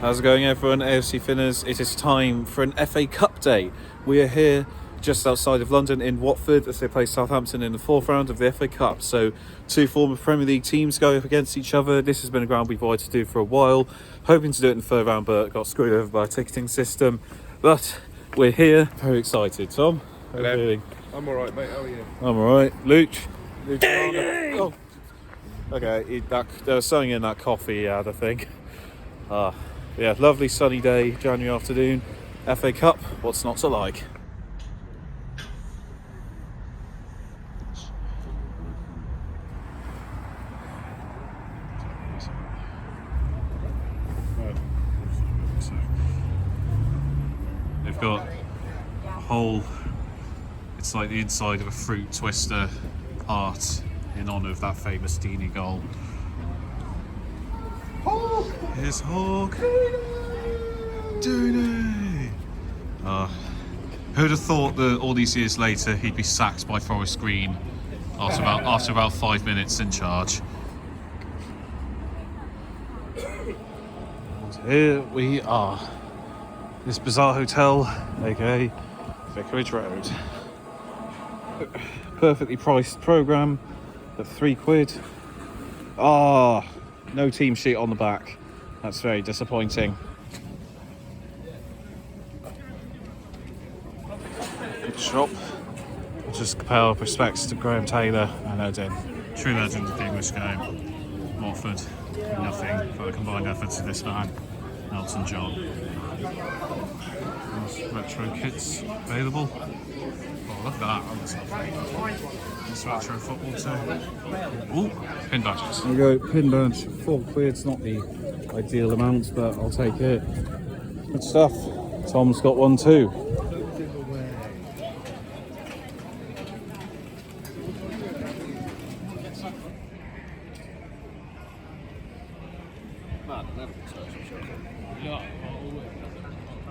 How's it going, everyone? AFC Finners, it is time for an FA Cup day. We are here just outside of London in Watford as they play Southampton in the fourth round of the FA Cup. So two former Premier League teams go up against each other. This has been a ground we've wanted to do for a while, hoping to do it in the third round, but got screwed over by a ticketing system. But we're here, very excited. Tom, how are you doing? I'm alright, mate. How are you? I'm alright. Luke? Oh. Okay, there was something in that coffee he had, I think. Yeah, lovely sunny day, January afternoon. FA Cup, what's not to like? They've got a whole, it's like the inside of a fruit twister art in honour of that famous Deeney goal. Here's Hawk. Deeney! Who'd have thought that all these years later he'd be sacked by Forest Green after about 5 minutes in charge. And here we are. This bizarre hotel, aka Vicarage Road. Perfectly priced programme at £3. No team sheet on the back. That's very disappointing. Good shop. I'll just pay our respects to Graham Taylor and Odin. True legend of the English game. Watford, nothing but the combined efforts of this man, Elton John. There's retro kits available. Oh, look at that. That looks lovely. It's retro football too. Ooh, pin badges. There you go, pin badge. £4. It's not the ideal amount, but I'll take it. Good stuff. Tom's got one too.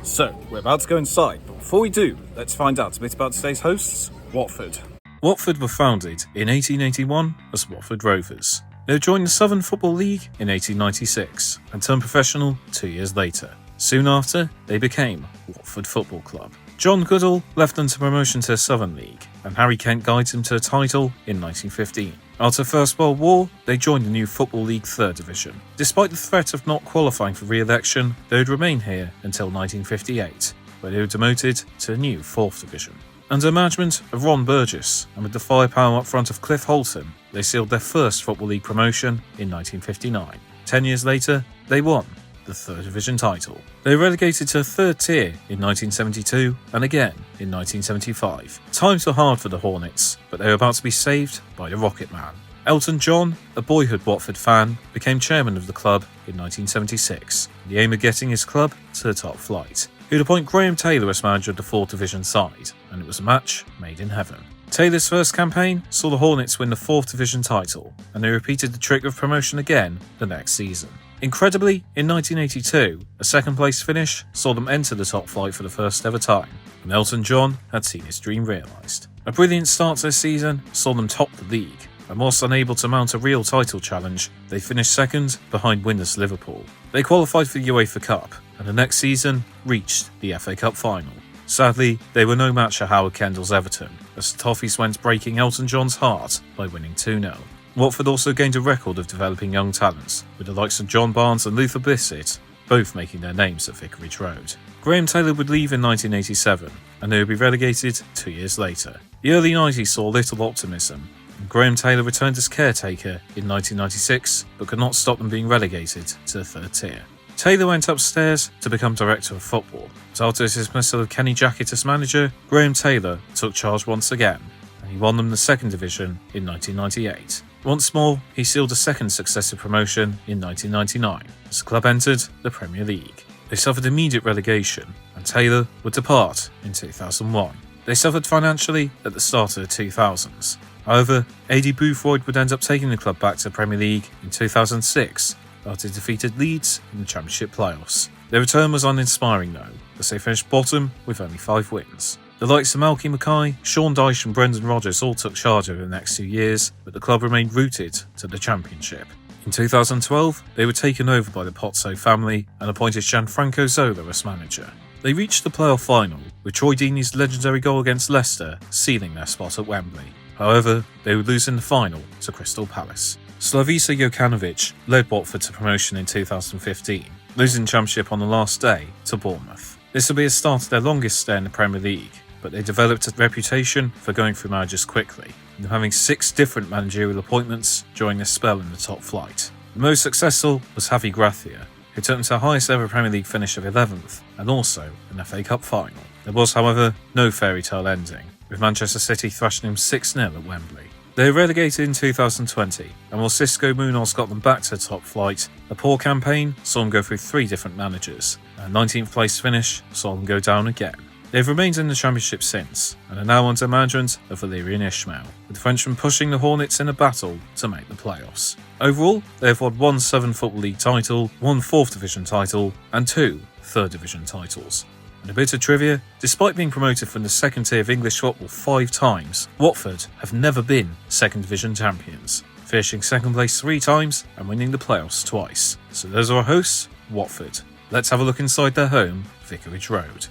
So, we're about to go inside, but before we do, let's find out a bit about today's hosts, Watford. Watford were founded in 1881 as Watford Rovers. They joined the Southern Football League in 1896 and turned professional 2 years later. Soon after, they became Watford Football Club. John Goodall left them to promotion to the Southern League, and Harry Kent guided them to a title in 1915. After the First World War, they joined the new Football League 3rd Division. Despite the threat of not qualifying for re-election, they would remain here until 1958, where they were demoted to the new 4th Division. Under the management of Ron Burgess, and with the firepower up front of Cliff Holton, they sealed their first Football League promotion in 1959. 10 years later, they won the 3rd Division title. They were relegated to the 3rd tier in 1972 and again in 1975. Times were hard for the Hornets, but they were about to be saved by the Rocket Man. Elton John, a boyhood Watford fan, became chairman of the club in 1976, with the aim of getting his club to the top flight. He would appoint Graham Taylor as manager of the 4th Division side, and it was a match made in heaven. Taylor's first campaign saw the Hornets win the 4th Division title, and they repeated the trick of promotion again the next season. Incredibly, in 1982, a second-place finish saw them enter the top flight for the first ever time, and Elton John had seen his dream realised. A brilliant start to the season saw them top the league, and whilst unable to mount a real title challenge, they finished second behind winners Liverpool. They qualified for the UEFA Cup, and the next season reached the FA Cup final. Sadly, they were no match for Howard Kendall's Everton, as the Toffees went breaking Elton John's heart by winning 2-0. Watford also gained a record of developing young talents, with the likes of John Barnes and Luther Bissett both making their names at Vicarage Road. Graham Taylor would leave in 1987, and they would be relegated 2 years later. The early 90s saw little optimism, and Graham Taylor returned as caretaker in 1996, but could not stop them being relegated to the 3rd tier. Taylor went upstairs to become director of football, but after his dismissal of Kenny Jackett as manager, Graham Taylor took charge once again, and he won them the 2nd Division in 1998. Once more, he sealed a second successive promotion in 1999, as the club entered the Premier League. They suffered immediate relegation, and Taylor would depart in 2001. They suffered financially at the start of the 2000s. However, Adi Boothroyd would end up taking the club back to the Premier League in 2006 after they defeated Leeds in the Championship playoffs. Their return was uninspiring though, as they finished bottom with only 5 wins. The likes of Malky Mackay, Sean Dyche and Brendan Rodgers all took charge over the next 2 years, but the club remained rooted to the Championship. In 2012, they were taken over by the Pozzo family and appointed Gianfranco Zola as manager. They reached the playoff final, with Troy Deeney's legendary goal against Leicester sealing their spot at Wembley. However, they would lose in the final to Crystal Palace. Slavisa Jokanovic led Watford to promotion in 2015, losing the championship on the last day to Bournemouth. This will be a start of their longest stay in the Premier League, but they developed a reputation for going through managers quickly, and having 6 different managerial appointments during their spell in the top flight. The most successful was Javi Gracia, who took them to the highest ever Premier League finish of 11th, and also an FA Cup final. There was, however, no fairy tale ending, with Manchester City thrashing them 6-0 at Wembley. They were relegated in 2020, and while Xisco Munoz got them back to the top flight, a poor campaign saw them go through 3 different managers, and a 19th place finish saw them go down again. They've remained in the Championship since, and are now under management of Valérien Ismaël, with the Frenchman pushing the Hornets in a battle to make the playoffs. Overall, they have won 1 Southern Football League title, 1 4th Division title, and 2 3rd Division titles. And a bit of trivia, despite being promoted from the second tier of English football 5 times, Watford have never been 2nd Division champions, finishing 2nd place 3 times and winning the playoffs twice. So those are our hosts, Watford. Let's have a look inside their home, Vicarage Road.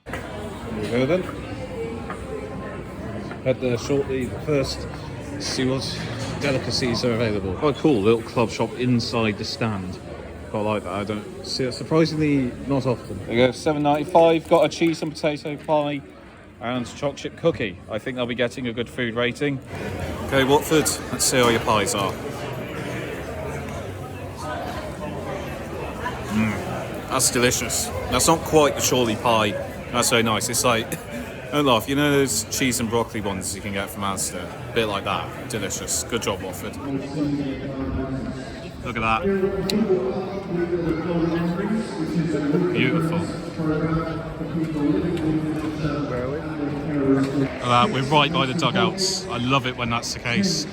There we go then. Head there shortly. First, see what delicacies are available. Quite cool little club shop inside the stand. Quite like that. I don't see it surprisingly not often. There you go, $7.95. Got a cheese and potato pie and chocolate chip cookie. I think they'll be getting a good food rating. Okay, Watford, let's see how your pies are. That's delicious. That's not quite the Chorley pie. That's very nice. It's like, don't laugh, you know those cheese and broccoli ones you can get from Asda? A bit like that. Delicious. Good job, Watford. Look at that. Beautiful. We're right by the dugouts. I love it when that's the case.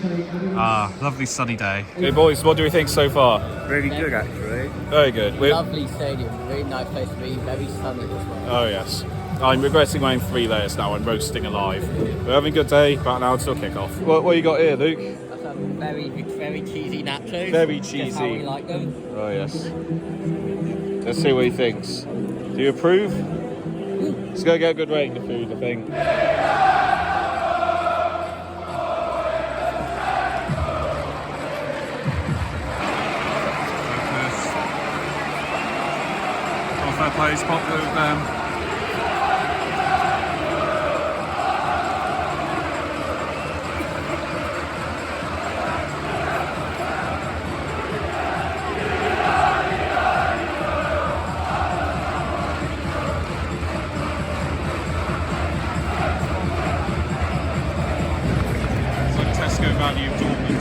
Lovely sunny day. Hey boys, what do we think so far? Really good, actually. Very good. Lovely stadium, really nice place to be, very sunny as well. Oh yes. I'm regretting wearing 3 layers now. I'm roasting alive. We're having a good day. About an hour till kick-off. What you got here, Luke? That's a very cheesy nachos. Very Just cheesy. how we like them. Oh yes. Let's see what he thinks. Do you approve? Let's go get a good rating of food, I think. Fair play is popular with them. It's like Tesco value dormant.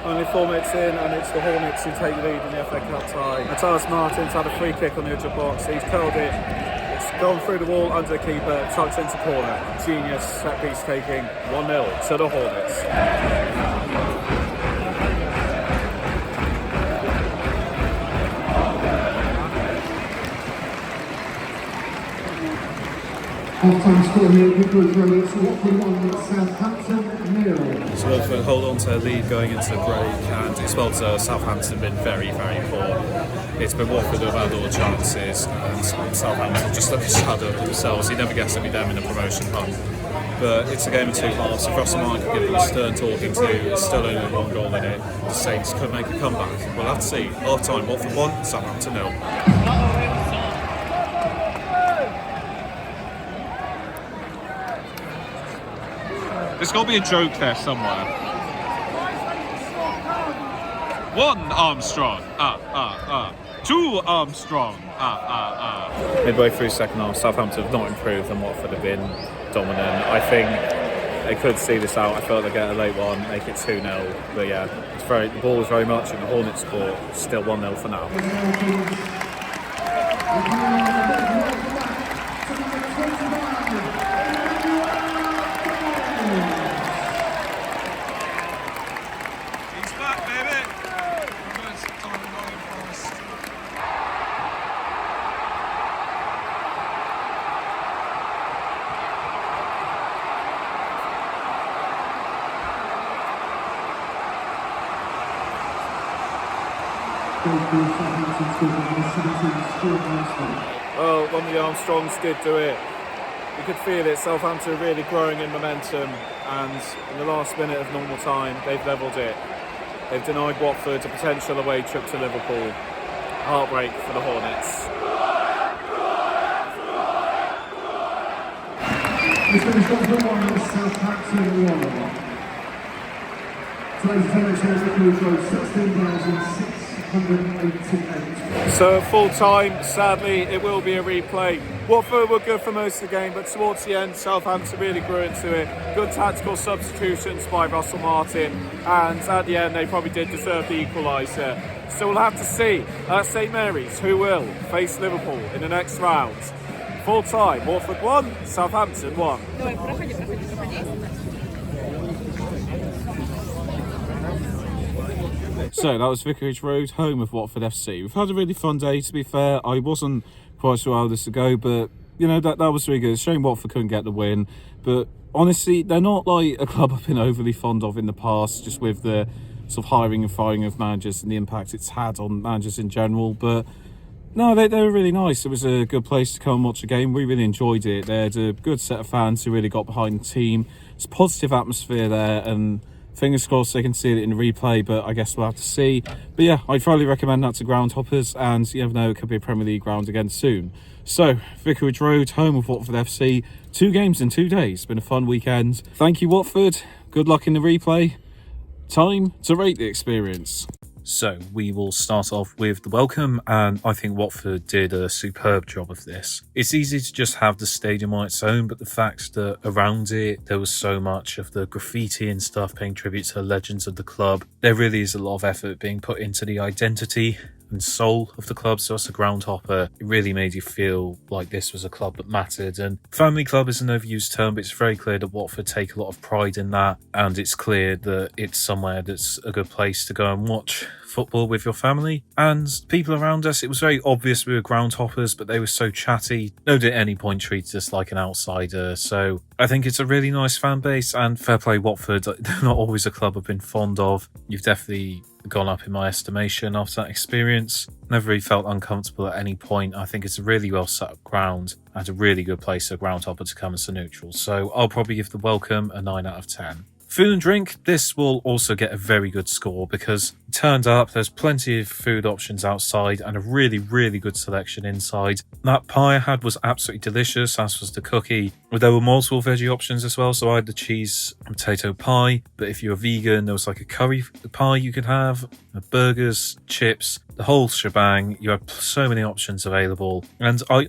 Only 4 minutes in, and it's the Hornets who take the lead in the FA Cup tie. Matthias Martins had a free kick on the edge of the box. He's curled it. It's gone through the wall under the keeper, tucked into corner. Genius set piece taking 1-0 to the Hornets. Half-time score here, Vicarage Road, it's Watford 1, Southampton 0. So Watford hold on to their lead going into the break, and it's well deserved. Southampton have been very, very poor. It's been Watford who have had all the chances, and Southampton just let the shadow of themselves. You never guess it'd be them in a promotion hunt. But it's a game of two halves. If Russell Martin could give it a stern talking to, it's still only one goal in it. The Saints could make a comeback. We'll have to see. Half time, Watford 1, Southampton 0. There's got to be a joke there somewhere. One Armstrong. Two Armstrong. Midway through second half, Southampton have not improved and Watford have been dominant. I think they could see this out. I felt they'd get a late one, make it 2-0. But yeah, the ball was very much in the Hornets' court. Still 1-0 for now. He's back, baby. Well, one of the Armstrongs did do it. You could feel it. Southampton are really growing in momentum, and in the last minute of normal time, they've levelled it. They've denied Watford a potential away trip to Liverpool. Heartbreak for the Hornets. It's finished Watford 1, Southampton 1. Today's temperature is Vicarage Road, 16,688. So full time, sadly, it will be a replay. Watford were good for most of the game, but towards the end, Southampton really grew into it. Good tactical substitutions by Russell Martin, and at the end, they probably did deserve the equaliser. So we'll have to see at St Mary's who will face Liverpool in the next round. Full time, Watford 1, Southampton 1. So that was Vicarage Road, home of Watford FC. We've had a really fun day, to be fair. I wasn't quite sure how this would go, but you know, that was really good. It's a shame Watford couldn't get the win, but honestly, they're not like a club I've been overly fond of in the past, just with the sort of hiring and firing of managers and the impact it's had on managers in general. But no, they were really nice. It was a good place to come and watch a game. We really enjoyed it. They had a good set of fans who really got behind the team. It's a positive atmosphere there, and fingers crossed they can see it in the replay, but I guess we'll have to see. But yeah, I'd thoroughly recommend that to Groundhoppers, and you never know, it could be a Premier League ground again soon. So, Vicarage Road, home of Watford FC. 2 games in 2 days. Been a fun weekend. Thank you, Watford. Good luck in the replay. Time to rate the experience. So we will start off with the welcome, and I think Watford did a superb job of this. It's easy to just have the stadium on its own, but the fact that around it there was so much of the graffiti and stuff paying tribute to the legends of the club, there really is a lot of effort being put into the identity and soul of the club. So as a groundhopper, it really made you feel like this was a club that mattered. And family club is an overused term, but it's very clear that Watford take a lot of pride in that, and it's clear that it's somewhere that's a good place to go and watch football with your family. And people around us, it was very obvious we were groundhoppers, but they were so chatty. Nobody at any point treated us like an outsider. So I think it's a really nice fan base, and fair play Watford. They're not always a club I've been fond of. You've definitely gone up in my estimation after that experience. Never really felt uncomfortable at any point. I think it's a really well set up ground and a really good place for a groundhopper to come as a neutral. So I'll probably give the welcome a 9 out of 10. Food and drink, this will also get a very good score because it turned up, there's plenty of food options outside and a really, really good selection inside. That pie I had was absolutely delicious, as was the cookie. There were multiple veggie options as well, so I had the cheese and potato pie, but if you're vegan, there was like a curry pie you could have, burgers, chips, the whole shebang. You had so many options available, and I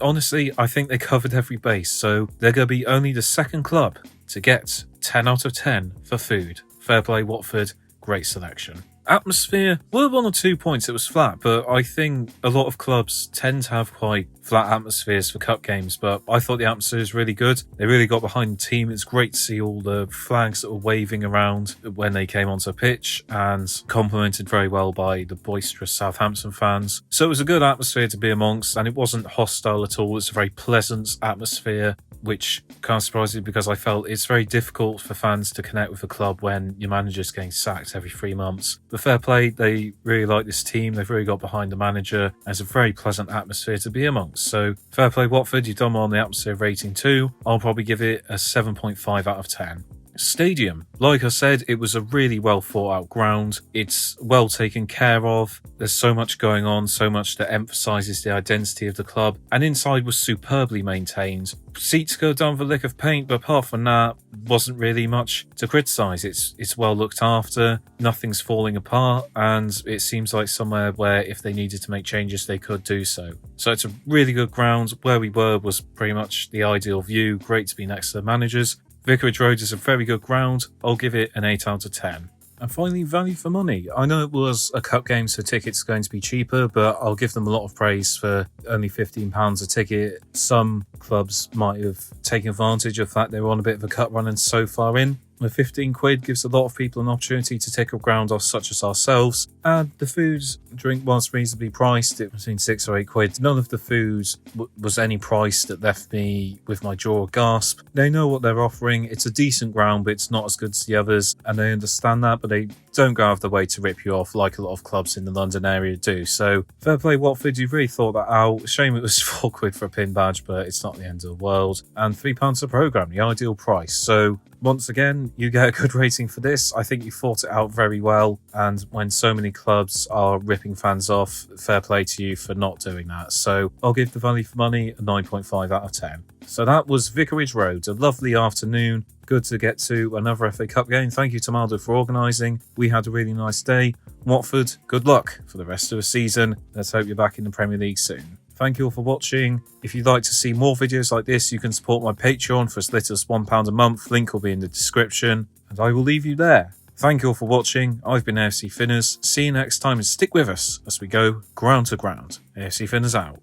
think they covered every base, so they're going to be only the second club to get 10 out of 10 for food. Fair play Watford, great selection. Atmosphere, were 1 or 2 points it was flat, but I think a lot of clubs tend to have quite flat atmospheres for cup games, but I thought the atmosphere was really good. They really got behind the team. It's great to see all the flags that were waving around when they came onto the pitch, and complemented very well by the boisterous Southampton fans. So it was a good atmosphere to be amongst, and it wasn't hostile at all. It was a very pleasant atmosphere. which kind of surprised me because I felt it's very difficult for fans to connect with the club when your manager's getting sacked every 3 months. But fair play, they really like this team, they've really got behind the manager, and it's a very pleasant atmosphere to be amongst. So fair play Watford, you've done well on the atmosphere rating too. I'll probably give it a 7.5 out of 10. Stadium. Like I said, it was a really well thought out ground. It's well taken care of. There's so much going on, so much that emphasises the identity of the club, and inside was superbly maintained. Seats go down for a lick of paint, but apart from that, wasn't really much to criticise. It's well looked after, nothing's falling apart, and it seems like somewhere where if they needed to make changes, they could do so. So it's a really good ground. Where we were was pretty much the ideal view. Great to be next to the managers. Vicarage Road is a very good ground. I'll give it an 8 out of 10. And finally, value for money. I know it was a cup game, so tickets are going to be cheaper, but I'll give them a lot of praise for only £15 a ticket. Some clubs might have taken advantage of the fact they were on a bit of a cut run and so far in. The 15 quid gives a lot of people an opportunity to take a ground off, such as ourselves. And the food drink was reasonably priced. It was between 6 or 8 quid. None of the food was any price that left me with my jaw gasp. They know what they're offering. It's a decent ground, but it's not as good as the others. And they understand that, but they don't go out of their way to rip you off like a lot of clubs in the London area do. So fair play Watford, you've really thought that out. Shame it was 4 quid for a pin badge, but it's not the end of the world. And £3 a programme, the ideal price. So once again, you get a good rating for this. I think you thought it out very well. And when so many clubs are ripping fans off, fair play to you for not doing that. So I'll give the value for money a 9.5 out of 10. So that was Vicarage Road. A lovely afternoon. Good to get to another FA Cup game. Thank you to Maldo for organising. We had a really nice day. Watford, good luck for the rest of the season. Let's hope you're back in the Premier League soon. Thank you all for watching. If you'd like to see more videos like this, you can support my Patreon for as little as £1 a month. Link will be in the description. And I will leave you there. Thank you all for watching. I've been AFC Finners. See you next time and stick with us as we go ground to ground. AFC Finners out.